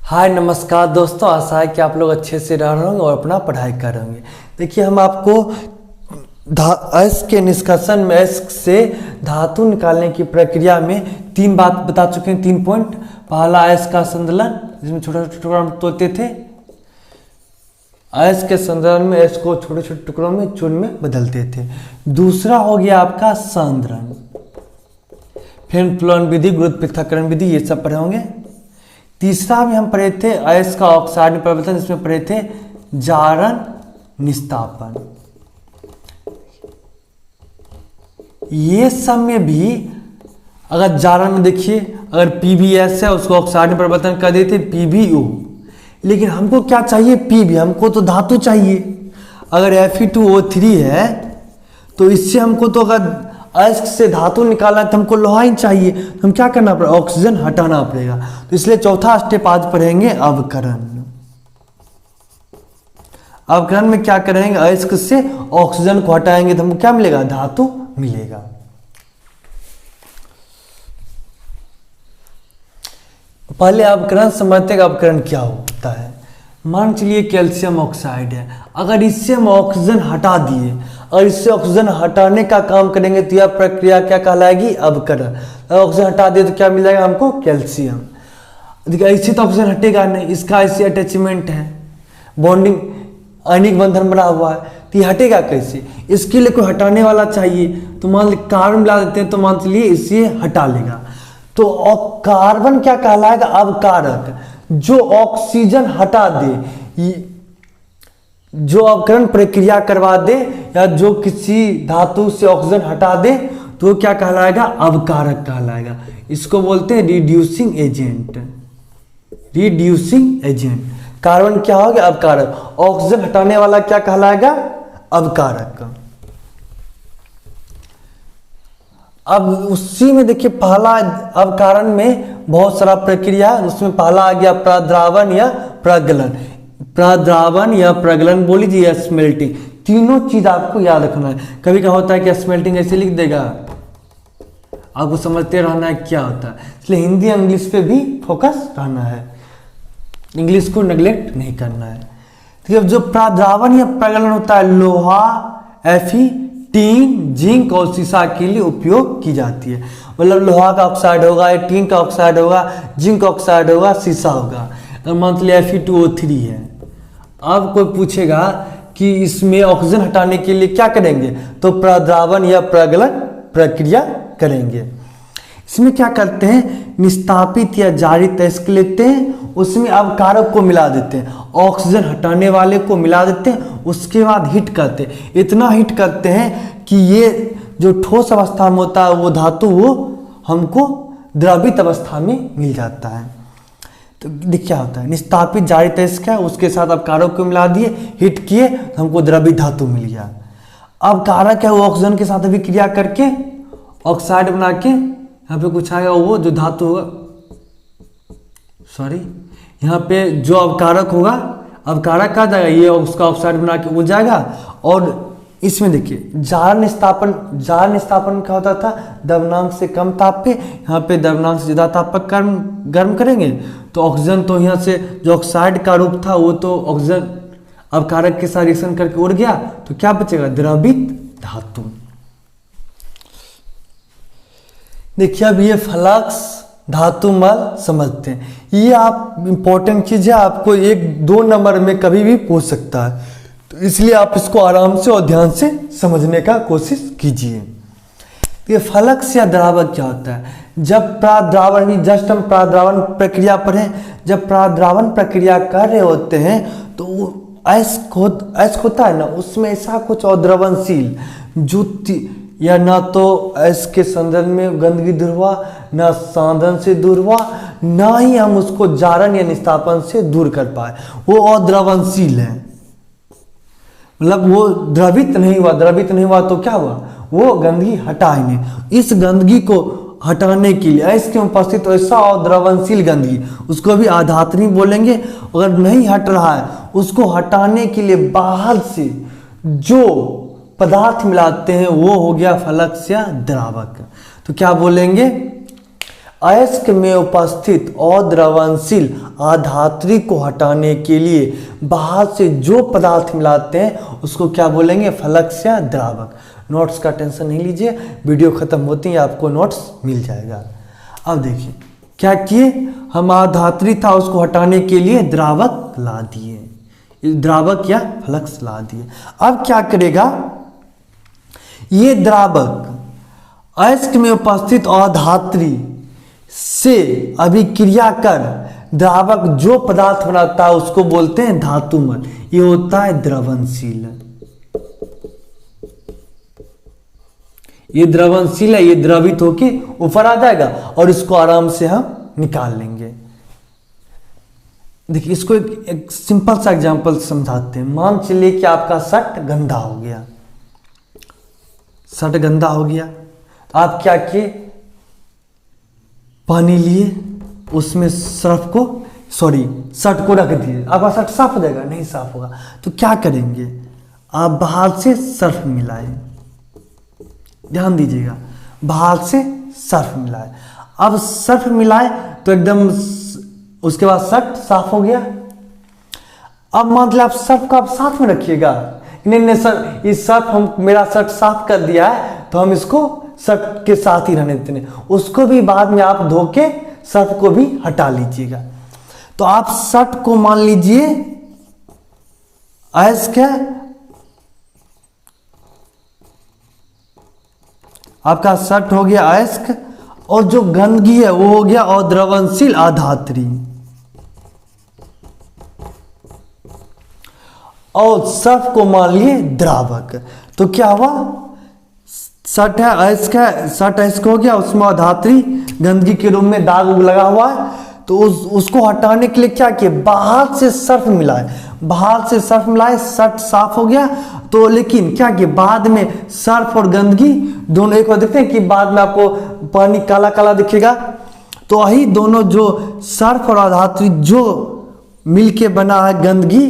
हाय नमस्कार दोस्तों, आशा है कि आप लोग अच्छे से रह रहे होंगे और अपना पढ़ाई कर रहे होंगे। देखिए, हम आपको अयस्क के निष्कर्षण में अयस्क से धातु निकालने की प्रक्रिया में 3 बात बता चुके हैं, 3 पॉइंट। पहला, अयस्क का संदलन, जिसमें छोटे छोटे टुकड़ों में तोड़ते थे। अयस्क के संदलन में अयस्क को छोटे छोटे टुकड़ों में चूर्ण में बदलते थे। दूसरा हो गया आपका सांद्रण, फिर प्लोन विधि, गुरुत्व पृथक्करण विधि, ये सब पढ़े होंगे। तीसरा भी हम पढ़े थे अयस्क का ऑक्साइड में परिवर्तन, जिसमें पढ़े थे जारण निस्तापन। ये सब में भी अगर जारण में देखिए, अगर PbS है उसको ऑक्साइड में परिवर्तन कर देते PbO, लेकिन हमको क्या चाहिए? Pb, हमको तो धातु चाहिए। अगर Fe2O3 है तो इससे हमको तो अगर अयस्क से धातु निकालना है तो हमको लोहा ही चाहिए, तो हम क्या करना पड़ेगा? ऑक्सीजन हटाना पड़ेगा। तो इसलिए चौथा स्टेप आज पढ़ेंगे अवकरण। अवकरण में क्या करेंगे? अयस्क से ऑक्सीजन को हटाएंगे तो हमको क्या मिलेगा? धातु मिलेगा। पहले अवकरण समझते हैं, अवकरण क्या होता है। मान चलिए कैल्शियम ऑक्साइड है, अगर इससे हम ऑक्सीजन हटा दिए और इससे ऑक्सीजन हटाने का काम करेंगे तो यह प्रक्रिया क्या कहलाएगी? अवकरण। अगर ऑक्सीजन हटा दिए तो क्या मिल जाएगा हमको? कैल्शियम। देखिए, ऐसे तो ऑक्सीजन हटेगा नहीं, इसका ऐसे अटैचमेंट है, बॉन्डिंग आयनिक बंधन बना हुआ है, तो ये हटेगा कैसे? इसके लिए कोई हटाने वाला चाहिए। तो मान लीजिए कार्बन मिला देते हैं, तो मान चलिए इसे हटा लेगा। तो कार्बन क्या कहलाएगा? अवकारक, जो ऑक्सीजन हटा दे, जो अवकरण प्रक्रिया करवा दे या जो किसी धातु से ऑक्सीजन हटा दे तो क्या कहलाएगा? अवकारक कहलाएगा। इसको बोलते हैं reducing agent. Reducing agent. Carbon क्या हो गया? अवकारक। ऑक्सीजन हटाने वाला क्या कहलाएगा? अवकारक। अब उसी में देखिए, पहला अवकरण में बहुत सारा प्रक्रिया, उसमें पहला आ गया प्रद्रावण या प्रगलन। प्रद्रावण या प्रगलन बोल लीजिए या स्मेल्टिंग, तीनों चीज आपको याद रखना है। कभी क्या होता है कि स्मेल्टिंग ऐसे लिख देगा, आपको समझते रहना है क्या होता है। इसलिए हिंदी इंग्लिश पे भी फोकस रहना है, इंग्लिश को नेग्लेक्ट नहीं करना है। तो जो प्रद्रावण या प्रगलन होता है, लोहा, Fe, टीन, जिंक और सीसा के लिए उपयोग की जाती है। मतलब लोहा का ऑक्साइड होगा, टीन का ऑक्साइड होगा, जिंक ऑक्साइड होगा, सीसा होगा। और मान लीजिए Fe2O3 है। अब कोई पूछेगा कि इसमें ऑक्सीजन हटाने के लिए क्या करेंगे, तो प्रद्रावण या प्रगलन प्रक्रिया करेंगे। इसमें क्या करते हैं? निस्तापित या जारित अयस्क लेते हैं, उसमें अवकारक को मिला देते हैं, ऑक्सीजन हटाने वाले को मिला देते हैं, उसके बाद हीट करते हैं। इतना हीट करते हैं कि ये जो ठोस अवस्था में होता है वो धातु वो हमको द्रवित अवस्था में मिल जाता है। तो देखिए क्या होता है, निस्तापित जारित अयस्क है, उसके साथ अवकारक को मिला दिए, हीट किए तो हमको द्रवित धातु मिल गया। अवकारक है वो ऑक्सीजन के साथ भी क्रिया करके ऑक्साइड बना के यहाँ पे कुछ आएगा, वो जो धातु होगा, सॉरी, यहाँ पे जो अवकारक होगा, अवकारक आ जाएगा, ये उसका ऑक्साइड बना के हो जाएगा। और इसमें देखिए जारण निस्तापन, जारण निस्तापन क्या होता था? द्रव्यमानांक से कम ताप पे, यहाँ पे द्रव्यमानांक से ज्यादा ताप पर गर्म करेंगे तो ऑक्सीजन तो यहाँ से जो ऑक्साइड का रूप था वो तो ऑक्सीजन अवकारक के साथ रिएक्शन करके उड़ गया, तो क्या बचेगा? द्रवित धातु। देखिए, अब ये फ्लक्स धातुमल समझते हैं, ये आप इंपॉर्टेंट चीज है, आपको 1-2 नंबर में कभी भी पूछ सकता है, तो इसलिए आप इसको आराम से और ध्यान से समझने का कोशिश कीजिए। ये फ्लक्स या द्रावक क्या होता है? जब प्राद्रावण, जस्ट हम प्राद्रावण प्रक्रिया पढ़े, जब प्राद्रावण प्रक्रिया कर रहे होते हैं तो अयस्क होता है ना, उसमें ऐसा कुछ अद्रवणशील जो या ना तो अयस्क के संदर्भ में गंदगी दूर हुआ, ना सांद्रण से दूर हुआ, ना ही हम उसको जारण या निस्तापन से दूर कर पाए, वो अद्रवणशील है। मतलब वो द्रवित नहीं हुआ, द्रवित नहीं हुआ तो क्या हुआ? वो गंदगी हटा ही नहीं। इस गंदगी को हटाने के लिए अयस्क में उपस्थित ऐसा अद्रवणशील गंदगी, उसको भी अधात्रि बोलेंगे। अगर नहीं हट रहा है, उसको हटाने के लिए बाहर से जो पदार्थ मिलाते हैं वो हो गया फ्लक्स या द्रावक। तो क्या बोलेंगे? अयस्क में उपस्थित अद्रवणशील अधात्री को हटाने के लिए बाहर से जो पदार्थ मिलाते हैं उसको क्या बोलेंगे, फ्लक्स या द्रावक। नोट्स का टेंशन नहीं लीजिए, वीडियो खत्म होती है आपको नोट्स मिल जाएगा। अब देखिए क्या किए, हम अधात्री था उसको हटाने के लिए द्रावक ला दिए, द्रावक या फ्लक्स ला दिए। अब क्या करेगा ये द्रावक अयस्क में उपस्थित अधात्री से अभिक्रिया कर द्रावक जो पदार्थ बनाता है उसको बोलते हैं धातुमल। ये होता है द्रवणशील, ये द्रवणशील है, ये द्रवित होके ऊपर आ जाएगा और इसको आराम से हम निकाल लेंगे। देखिए इसको एक सिंपल सा एग्जांपल समझाते हैं। मान चलिए कि आपका शर्ट गंदा हो गया, शर्ट गंदा हो गया, आप क्या किए, पानी लिए, उसमें सर्फ को शर्ट को रख दिए। आपका शर्ट साफ हो जाएगा? नहीं साफ होगा। तो क्या करेंगे, आप बाहर से सर्फ मिलाएं, ध्यान दीजिएगा, बाहर से सर्फ मिलाए। अब सर्फ मिलाए तो एकदम उसके बाद शर्ट साफ हो गया। अब मतलब आप सर्फ को आप साथ में रखिएगा, नहीं सर इस सर्फ हम मेरा शर्ट साफ कर दिया है तो हम इसको शर्ट के साथ ही रहने देते हैं, उसको भी बाद में आप धो के शर्ट को भी हटा लीजिएगा। तो आप शर्ट को मान लीजिए अयस्क है, आपका शर्ट हो गया अयस्क और जो गंदगी है वो हो गया अद्रवणशील अधात्री, और सर्फ को मान लिए द्रावक। तो क्या हुआ, शर्ट है अयस्क है, शर्ट अयस्क हो गया, उसमें अधात्री गंदगी के रूप में दाग लगा हुआ है, तो उसको हटाने के लिए क्या किए, बाहर से सर्फ मिलाए, बाहर से सर्फ मिलाए, शर्ट साफ हो गया। तो लेकिन क्या किए, बाद में सर्फ और गंदगी दोनों एक बार देखते हैं कि बाद में आपको पानी काला काला दिखेगा, तो वही दोनों जो सर्फ और अधात्री जो मिलके बना है गंदगी,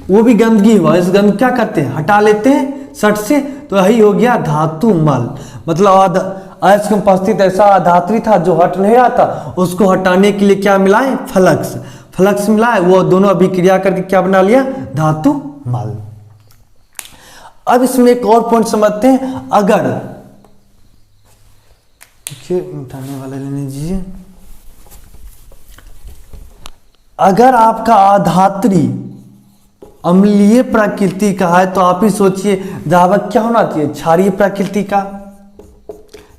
वो भी गंदगी हुआ, इस गंदगी क्या करते हैं, हटा लेते हैं शर्ट से, तो यही हो गया धातु मल। मतलब अयस्क में उपस्थित ऐसा अधात्री था जो हट नहीं रहा था, उसको हटाने के लिए क्या मिलाए, फ्लक्स, फ्लक्स मिलाए, वो दोनों अभिक्रिया करके क्या बना लिया, धातु मल। अब इसमें एक और पॉइंट समझते हैं, अगर मिटाने वाला ले लीजिए, अगर आपका अधात्री अम्लीय प्रकृति का है तो आप ही सोचिए द्रावक क्या होना चाहिए, क्षारीय प्रकृति का,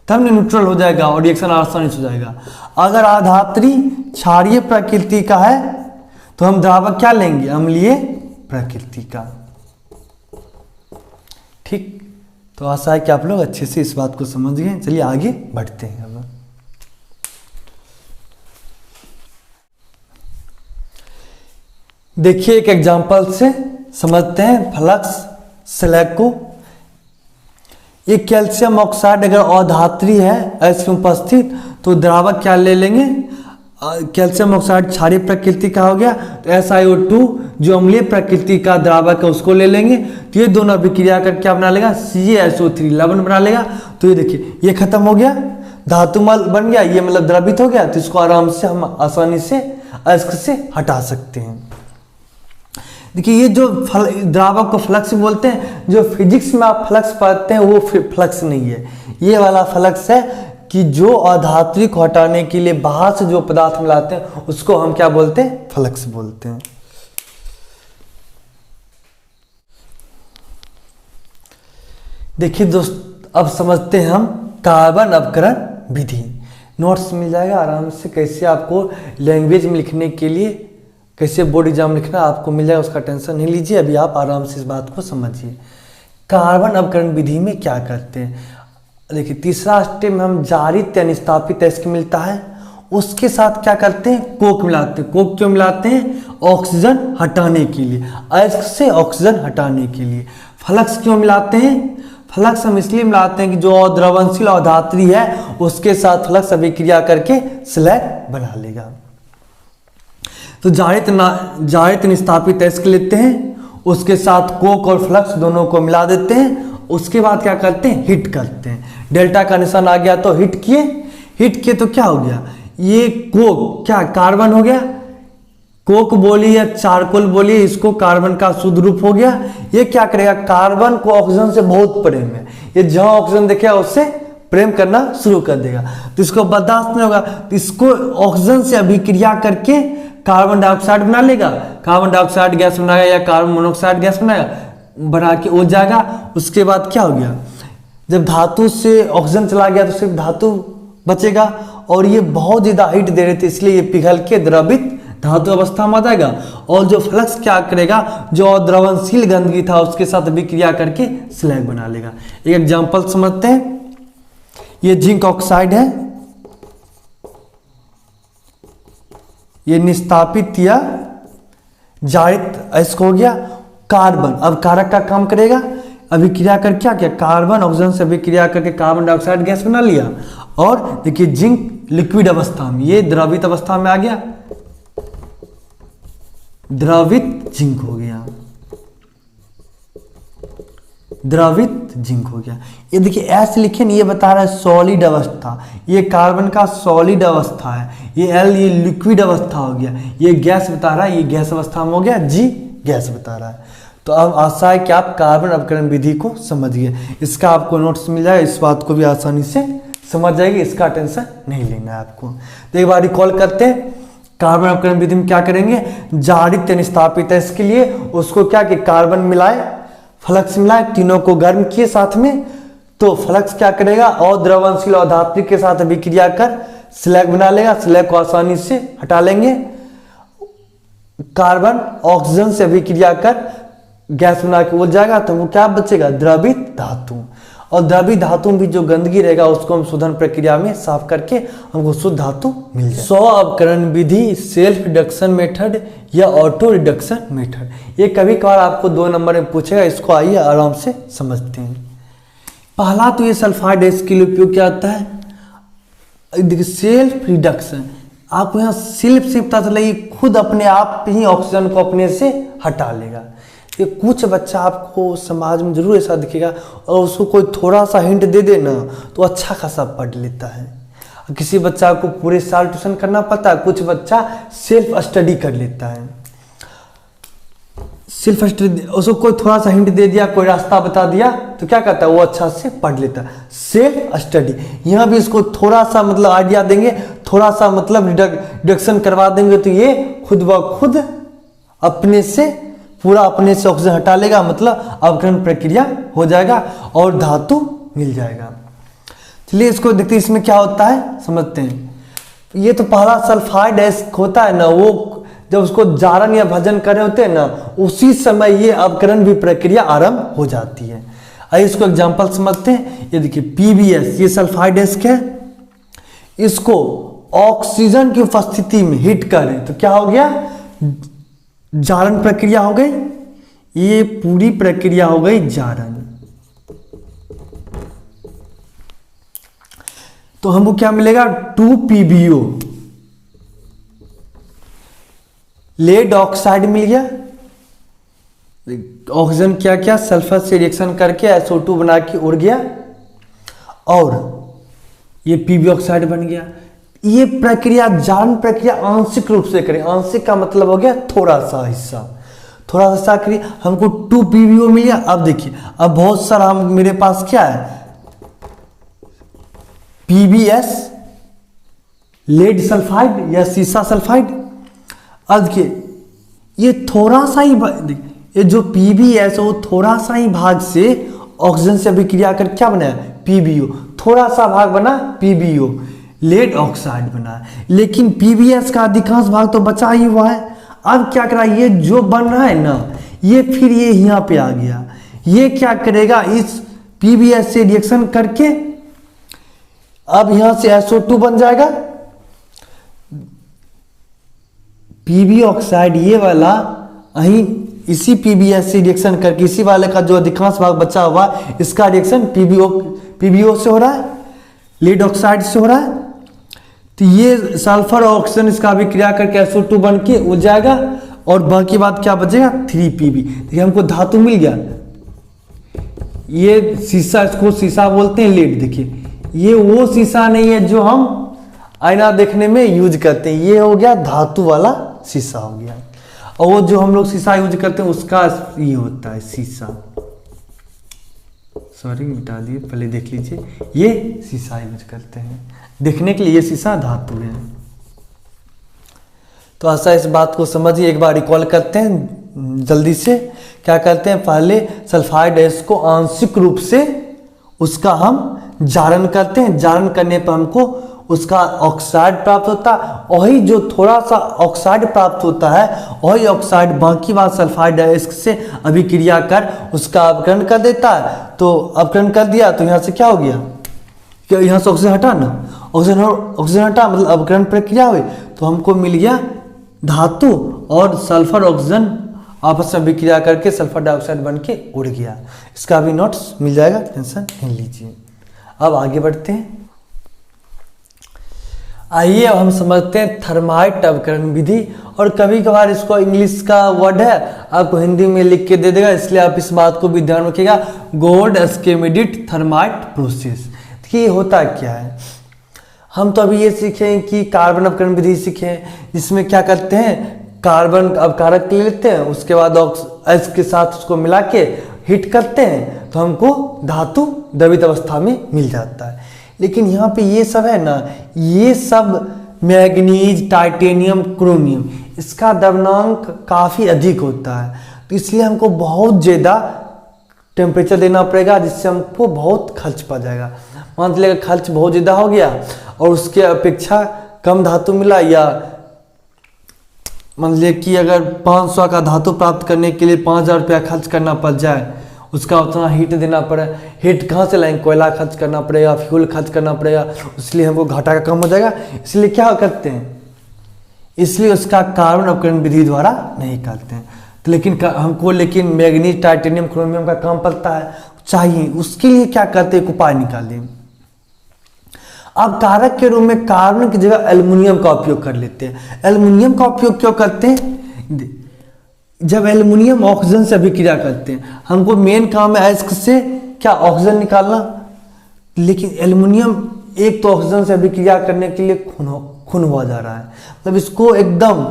तब न्यूट्रल हो जाएगा और रिएक्शन आसानी से हो जाएगा। अगर अधात्री क्षारीय प्रकृति का है तो हम द्रावक क्या लेंगे, अम्लीय प्रकृति का। ठीक, तो आशा है कि आप लोग अच्छे से इस बात को समझ गए। चलिए आगे बढ़ते हैं। अब देखिए एक एग्जांपल से समझते हैं फ्लक्स स्लैग को। ये कैल्शियम ऑक्साइड अगर अधात्री है अयस्क में उपस्थित तो द्रावक क्या ले लेंगे, कैल्शियम ऑक्साइड क्षारीय प्रकृति का हो गया, तो SiO2 जो अम्लीय प्रकृति का द्रावक है उसको ले लेंगे, तो ये दोनों अभिक्रिया कर क्या बना लेगा, CaSO3 लवण बना लेगा। तो ये देखिए ये खत्म हो गया, धातुमल बन गया, ये मतलब द्रवित हो गया, तो इसको आराम से हम आसानी से अयस्क से हटा सकते हैं। देखिए ये जो द्रावक को फ्लक्स बोलते हैं, जो फिजिक्स में आप फ्लक्स पढ़ते हैं वो फ्लक्स नहीं है, ये वाला फ्लक्स है कि जो अधात्री को हटाने के लिए बाहर से जो पदार्थ मिलाते हैं उसको हम क्या बोलते हैं, फ्लक्स बोलते हैं। देखिए दोस्त अब समझते हैं हम कार्बन अवकरण विधि। नोट्स मिल जाएगा आराम से, कैसे आपको लैंग्वेज में लिखने के लिए कैसे बोर्ड एग्जाम लिखना आपको मिल जाएगा, उसका टेंशन नहीं लीजिए। अभी आप आराम से इस बात को समझिए। कार्बन अवकरण विधि में क्या करते हैं, देखिए तीसरा स्टेप में हम जारित या निस्तापित अयस्क मिलता है, उसके साथ क्या करते हैं, कोक मिलाते हैं। कोक क्यों मिलाते हैं, ऑक्सीजन हटाने के लिए, अयस्क से ऑक्सीजन हटाने के लिए। फ्लक्स क्यों मिलाते हैं, फ्लक्स हम इसलिए मिलाते हैं कि जो अद्रवणशील अधात्री है उसके साथ फ्लक्स अभिक्रिया करके स्लैग बना लेगा। तो जारित निस्तापित अयस्क लेते हैं, उसके साथ कोक और फ्लक्स दोनों को मिला देते हैं, उसके बाद क्या करते हैं, हिट करते हैं। डेल्टा का निशान आ गया तो हिट किए, हिट किए तो क्या हो गया, ये कोक क्या कार्बन हो गया, कोक बोली या चारकोल बोली, इसको कार्बन का शुद्ध रूप हो गया। ये क्या करेगा, कार्बन को ऑक्सीजन से बहुत प्रेम है, ये जहां ऑक्सीजन देखेगा उससे प्रेम करना शुरू कर देगा, तो इसको बर्दाश्त नहीं होगा, तो इसको ऑक्सीजन से अभिक्रिया करके कार्बन डाइऑक्साइड बना लेगा, कार्बन डाइऑक्साइड गैस बनाएगा या कार्बन मोनोऑक्साइड गैस बनाएगा, बना के हो जाएगा। उसके बाद क्या हो गया, जब धातु से ऑक्सीजन चला गया तो सिर्फ धातु बचेगा, और ये बहुत ज्यादा हीट दे रहे थे इसलिए ये पिघल के द्रवित धातु अवस्था में आ जाएगा। और जो फ्लक्स क्या करेगा, जो अद्रवणशील गंदगी था उसके साथ अभिक्रिया करके स्लैग बना लेगा। एक एग्जांपल समझते हैं, ये जिंक ऑक्साइड है, ये निस्तापित या जारित अयस्क हो गया। कार्बन अब कारक का काम करेगा, अभिक्रिया कर क्या किया, कार्बन ऑक्सीजन से अभिक्रिया करके कार्बन डाइऑक्साइड गैस बना लिया। और देखिए जिंक लिक्विड अवस्था में, ये द्रवित अवस्था में आ गया, द्रवित जिंक हो गया, द्रवित जिंक हो गया। ये देखिए ऐसे लिखे नहीं, ये बता रहा है सॉलिड अवस्था, ये कार्बन का सॉलिड अवस्था है, ये एल ये लिक्विड अवस्था हो गया, ये गैस बता रहा है, ये गैस अवस्था में हो गया, जी गैस बता रहा है। तो अब आशा है कि आप कार्बन अपकरण विधि को समझ गए, इसका आपको नोट्स मिल जाएगा, इस बात को भी आसानी से समझ जाएगी, इसका टेंशन नहीं लेना है आपको। तो एक बार रिकॉल करते हैं, कार्बन अपकरण विधि में क्या करेंगे, जारित निस्तापित है, इसके लिए उसको क्या कि कार्बन मिलाए, फ्लक्स मिलाए, तीनों को गर्म किए साथ में, तो फ्लक्स क्या करेगा, अद्रवणशील और धात्विक के साथ अभिक्रिया कर स्लैग बना लेगा, स्लैग को आसानी से हटा लेंगे। कार्बन ऑक्सीजन से अभिक्रिया कर गैस बना के उड़ जाएगा, तो वो क्या बचेगा, द्रवित धातु। और द्रवित धातु में भी जो गंदगी रहेगा उसको हम शोधन प्रक्रिया में साफ करके हमको शुद्ध धातु मिल जाए। 100 अपकरण विधि, सेल्फ रिडक्शन मेथड या ऑटो रिडक्शन मेथड, ये कभी कभार आपको 2 नंबर में पूछेगा, इसको आइए आराम से समझते हैं। पहला तो ये सल्फाइड एसिड के लिए उपयोग क्या होता है, देखिए सेल्फ रिडक्शन, आपको यहाँ सेल्फ से पता चला ये खुद अपने आप ही ऑक्सीजन को अपने से हटा लेगा। ये कुछ बच्चा आपको समाज में जरूर ऐसा दिखेगा, और उसको कोई थोड़ा सा हिंट दे देना तो अच्छा खासा पढ़ लेता है। किसी बच्चा को पूरे साल ट्यूशन करना पड़ता है, कुछ बच्चा सेल्फ स्टडी कर लेता है। सेल्फ स्टडी, उसको कोई थोड़ा सा हिंट दे दिया, कोई रास्ता बता दिया तो क्या कहता है, वो अच्छा से पढ़ लेता है। सेल्फ स्टडी, यहाँ भी इसको थोड़ा सा मतलब आइडिया देंगे, थोड़ा सा मतलब रिडक्शन करवा देंगे, तो ये खुद ब खुद अपने से पूरा अपने से ऑक्सीजन हटा लेगा, मतलब अपघटन प्रक्रिया हो जाएगा और धातु मिल जाएगा। चलिए इसको देखते हैं, इसमें क्या होता है समझते हैं। ये तो पहला सल्फाइड एसिड होता है ना, वो जब उसको जारन या भजन कर रहे होते हैं ना, उसी समय ये अपकरण भी प्रक्रिया आरंभ हो जाती है। आइए इसको एग्जांपल समझते हैं। ये देखिए पीबीएस, ये सल्फाइड एसिड है, इसको ऑक्सीजन की उपस्थिति में हीट करें तो क्या हो गया, जारन प्रक्रिया हो गई, ये पूरी प्रक्रिया हो गई जारन। तो हमको क्या मिलेगा, 2PbO, लेड ऑक्साइड मिल गया। ऑक्सीजन क्या क्या सल्फर से रिएक्शन करके SO2 बना के उड़ गया, और ये पीबी ऑक्साइड बन गया। ये प्रक्रिया जारन प्रक्रिया आंशिक रूप से करें, आंशिक का मतलब हो गया थोड़ा सा हिस्सा, थोड़ा सा करिए, हमको 2PbO मिल गया। अब देखिए, अब बहुत सारा हम मेरे पास क्या है, PbS, लेड सल्फाइड या सीसा सल्फाइड। अब देखिए ये थोड़ा सा ही, ये जो PbS वो थोड़ा सा ही भाग से ऑक्सीजन से अभिक्रिया कर क्या बनाया, PbO, थोड़ा सा भाग बना PbO, लेड ऑक्साइड बना। लेकिन PbS का अधिकांश भाग तो बचा ही हुआ है। अब क्या करा, ये जो बन रहा है ना, ये फिर ये यहाँ पे आ गया, ये क्या करेगा, इस PbS से रिएक्शन करके अब यहां से SO2 बन जाएगा। पीबी ऑक्साइड ये वाला अहीं इसी PbS से रिएक्शन करके, इसी वाले का जो अधिकांश भाग बचा हुआ इसका रिएक्शन PbO से हो रहा है, लीड ऑक्साइड से हो रहा है। तो ये सल्फर और ऑक्सीजन इसका अभिक्रिया करके SO2 बन के उड़ जाएगा, और बाकी बात क्या बचेगा, 3Pb। देखिए हमको धातु मिल गया, ये शीशा, इसको शीशा बोलते हैं, लीड। देखिए ये वो शीशा नहीं है जो हम आईना देखने में यूज करते हैं। ये हो गया धातु वाला शीशा हो गया। और वो जो हम लोग शीशा यूज करते हैं उसका ये होता है शीशा, सॉरी मिटा दिए, पहले देख लीजिए, ये शीशा यूज करते हैं देखने के लिए, ये शीशा धातु है। तो ऐसा इस बात को समझिए, एक बार रिकॉल करते हैं जल्दी से। क्या करते हैं, पहले सल्फाइड एस को आंशिक रूप से उसका हम जारण करते हैं, जारण करने पर हमको उसका ऑक्साइड प्राप्त होता है। वही जो थोड़ा सा ऑक्साइड प्राप्त होता है वही ऑक्साइड बाकी बात सल्फाइड एस से अभिक्रिया कर उसका अपकरण कर देता है। तो अपकरण कर दिया तो यहाँ से क्या हो गया, क्या यहाँ से ऑक्सीजन हटा ना, ऑक्सीजन हटा मतलब अपकरण प्रक्रिया हुई, तो हमको मिल गया धातु और सल्फर ऑक्सीजन आपस में अभिक्रिया करके सल्फर डाइऑक्साइड बन के उड़ गया। इसका भी नोट्स मिल जाएगा, टेंशन नहीं लीजिए। अब आगे बढ़ते हैं। आइए अब हम समझते हैं थर्माइट अवकरण विधि। और कभी कभार इसको इंग्लिश का वर्ड है, आपको हिंदी में लिख के दे देगा, इसलिए आप इस बात को भी ध्यान रखिएगा। Goldschmidt thermite process. ये होता क्या है, हम तो अभी ये सीखे कि कार्बन अवकरण विधि सीखे, जिसमें क्या करते हैं, कार्बन अवकारक ले लेते हैं, उसके बाद एस के साथ उसको मिला के हीट करते हैं तो हमको धातु द्रवित अवस्था में मिल जाता है। लेकिन यहाँ पे ये सब है ना, ये सब मैग्नीज, टाइटेनियम, क्रोमियम, इसका द्रवणांक काफ़ी अधिक होता है, तो इसलिए हमको बहुत ज़्यादा टेम्परेचर देना पड़ेगा, जिससे हमको बहुत खर्च पड़ जाएगा। मान लीजिए खर्च बहुत ज़्यादा हो गया और उसके अपेक्षा कम धातु मिला, या मान लीजिए कि अगर 500 का धातु प्राप्त करने के लिए 5000 रुपया खर्च करना पड़ जाए, उसका उतना हीट देना पड़े, हीट कहाँ से लाएंगे, कोयला खर्च करना पड़ेगा, फ्यूल खर्च करना पड़ेगा, इसलिए हमको घाटा का कम हो जाएगा। इसलिए क्या करते हैं, इसलिए उसका कार्बन अवकरण विधि द्वारा नहीं करते हैं। तो लेकिन हमको मैग्नीज, टाइटेनियम, क्रोमियम का काम पड़ता है, चाहिए, उसके लिए क्या करते हैं, एक उपाय निकालें। अब कारक के रूप में कार्बन की जगह एल्युमिनियम का उपयोग कर लेते हैं। एल्युमिनियम का उपयोग क्यों करते हैं, जब एल्युमिनियम ऑक्सीजन से अभिक्रिया करते हैं, हमको मेन काम है एस्क से क्या ऑक्सीजन निकालना, लेकिन एल्युमिनियम एक तो ऑक्सीजन से अभिक्रिया करने के लिए खून हुआ जा रहा है, मतलब इसको एकदम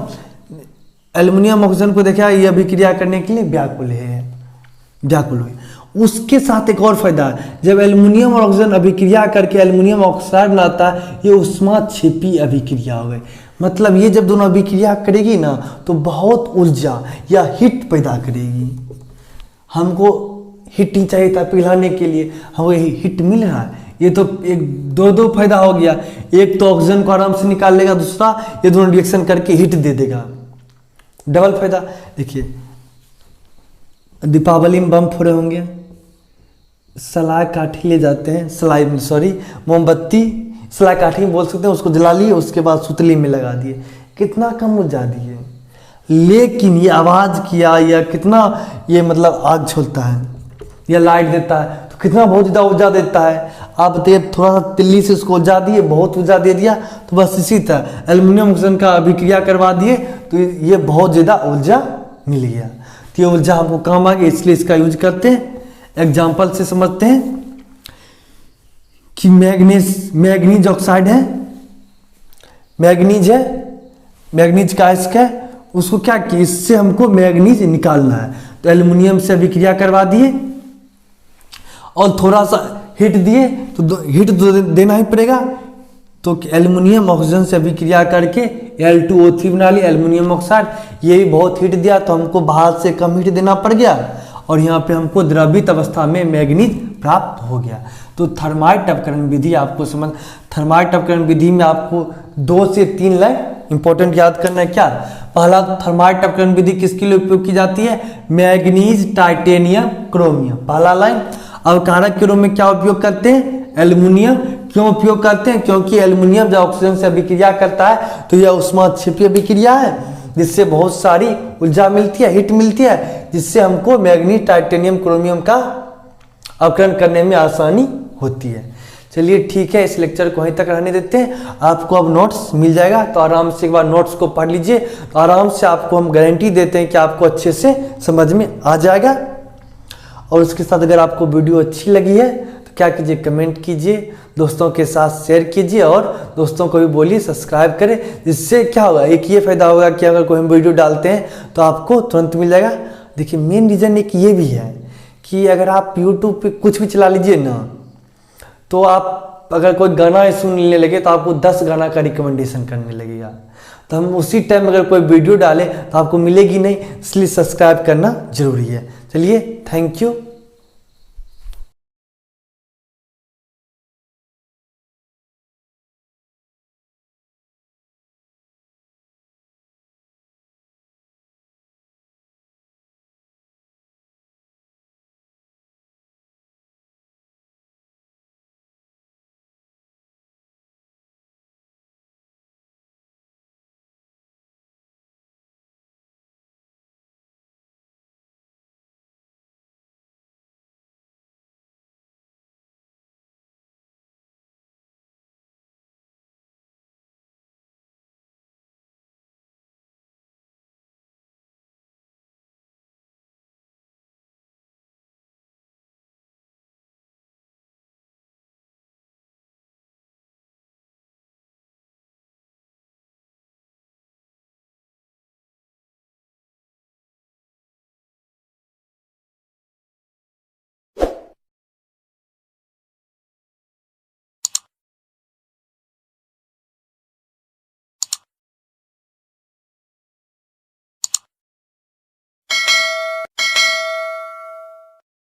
एल्युमिनियम ऑक्सीजन को देखा, ये अभिक्रिया करने के लिए व्याकुल हुई। उसके साथ एक और फायदा है, जब एल्युमिनियम और ऑक्सीजन अभिक्रिया करके एल्युमिनियम ऑक्साइड बनाता है, ये उष्माक्षेपी अभिक्रिया हो गई। मतलब ये जब दोनों अभिक्रिया करेगी ना तो बहुत ऊर्जा या हीट पैदा करेगी। हमको हीट नहीं चाहिए था पिघलाने के लिए, हमको हीट मिल रहा है। ये तो एक दो फायदा हो गया, एक तो ऑक्सीजन को आराम से निकाल लेगा, दूसरा ये दोनों रिएक्शन करके हीट दे देगा, डबल फायदा। देखिए दीपावली में बम फोड़े होंगे, सलाह काठी ले जाते हैं, मोमबत्ती सलाह काठी बोल सकते हैं, उसको जला लिए, उसके बाद सुतली में लगा दिए, कितना कम ऊर्जा दिए, लेकिन ये आवाज़ किया या कितना ये मतलब आग छोड़ता है या लाइट देता है, तो कितना बहुत ज़्यादा ऊर्जा देता है। आप बताइए, थोड़ा सा तिल्ली से उसको ऊर्जा दिए, बहुत ऊर्जा दे दिया, तो बस इसी तरह एल्युमिनियम ऑक्सीजन का अभिक्रिया करवा दिए तो ये बहुत ज़्यादा ऊर्जा मिल गया। तो ये ऊर्जा हमको काम आ गई, इसलिए इसका यूज करते हैं। एग्जाम्पल से समझते हैं कि मैग्नीज ऑक्साइड है, मैग्नीज का एस्क है, उसको क्या किया, इससे हमको मैग्नीज निकालना है, तो एल्युमिनियम से अभिक्रिया करवा दिए और थोड़ा सा हीट दिए, तो हीट तो देना ही पड़ेगा, तो एल्युमिनियम ऑक्सीजन से अभिक्रिया करके Al2O3 बना लिया, एल्युमिनियम ऑक्साइड, ये भी बहुत हीट दिया, तो हमको बाहर से कम हीट देना पड़ गया और यहाँ पे हमको द्रवित अवस्था में मैग्नीज प्राप्त हो गया। तो थर्माइट अवकरण विधि आपको थर्माइट अवकरण विधि में आपको 2 से 3 लाइन इंपॉर्टेंट याद करना है। क्या, पहला थर्माइट अवकरण विधि किसके लिए उपयोग की जाती है, मैग्नीज, टाइटेनियम, क्रोमियम, पहला लाइन। अवकारक के रूप में क्या उपयोग करते हैं, एल्युमिनियम। क्यों उपयोग करते हैं, क्योंकि एल्युमिनियम जब ऑक्सीजन से अभिक्रिया करता है तो यह उष्माक्षेपी अभिक्रिया है, जिससे बहुत सारी ऊर्जा मिलती है, हीट मिलती है, जिससे हमको मैग्नीज, टाइटेनियम, क्रोमियम का अवकरण करने में आसानी होती है। चलिए ठीक है, इस लेक्चर को वहीं तक रहने देते हैं। आपको अब नोट्स मिल जाएगा, तो आराम से एक बार नोट्स को पढ़ लीजिए, तो आराम से आपको हम गारंटी देते हैं कि आपको अच्छे से समझ में आ जाएगा। और उसके साथ अगर आपको वीडियो अच्छी लगी है तो तो क्या कीजिए, कमेंट कीजिए, दोस्तों के साथ शेयर कीजिए और दोस्तों को भी बोलिए सब्सक्राइब करें। जिससे क्या होगा, एक ये फायदा होगा कि अगर कोई हम वीडियो डालते हैं तो आपको तुरंत मिल जाएगा। देखिए मेन रीज़न एक ये भी है कि अगर आप यूट्यूब पे कुछ भी चला लीजिए ना, तो आप अगर कोई गाना सुनने लगे तो आपको 10 गाना का रिकमेंडेशन करने लगेगा। तो हम उसी टाइम अगर कोई वीडियो डालें तो आपको मिलेगी नहीं, इसलिए सब्सक्राइब करना जरूरी है। चलिए, थैंक यू।